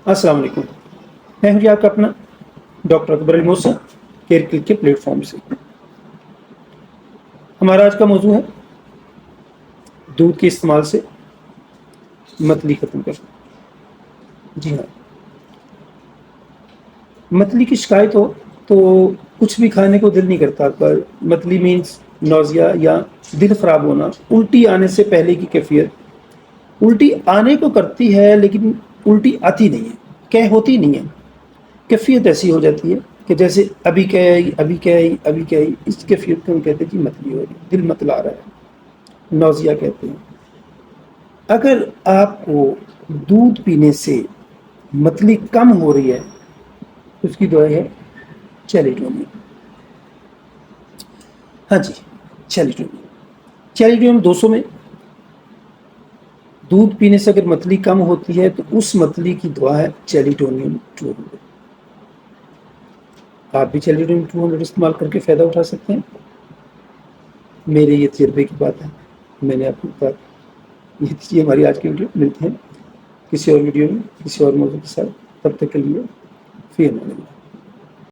السلام علیکم، میں ہوں جی آپ کا اپنا ڈاکٹر اکبر علی موسیٰ کیئر کلک کے پلیٹ فارم سے۔ ہمارا آج کا موضوع ہے دودھ کے استعمال سے متلی ختم کرنا۔ جی ہاں، متلی کی شکایت ہو تو کچھ بھی کھانے کو دل نہیں کرتا، پر متلی مینس نوزیا یا دل خراب ہونا، الٹی آنے سے پہلے کی کیفیت۔ الٹی آنے کو کرتی ہے لیکن الٹی آتی نہیں ہے، کہہ ہوتی نہیں ہے، کیفیت ایسی ہو جاتی ہے کہ جیسے ابھی کہہ آئی ابھی کہہ آئی ابھی کہہ آئی۔ اس کیفیت کو ہم کہتے ہیں کہ متلی ہو رہی، دل متلا رہا ہے، نوزیا کہتے ہیں۔ اگر آپ کو دودھ پینے سے متلی کم ہو رہی ہے، اس کی دوائی ہے چیلیڈونین۔ ہاں جی، چیلیڈونین 200 میں۔ دودھ پینے سے اگر متلی کم ہوتی ہے تو اس متلی کی دوا ہے چیلیڈونین 200۔ آپ بھی چیلیڈونین 200 استعمال کر کے فائدہ اٹھا سکتے ہیں۔ میرے یہ تجربے کی بات ہے، میں نے آپ کو بتا یہ تھی ہماری آج کی ویڈیو۔ ملتے ہیں کسی اور ویڈیو میں کسی اور موضوع کے ساتھ، تب تک کے لیے فی امان اللہ۔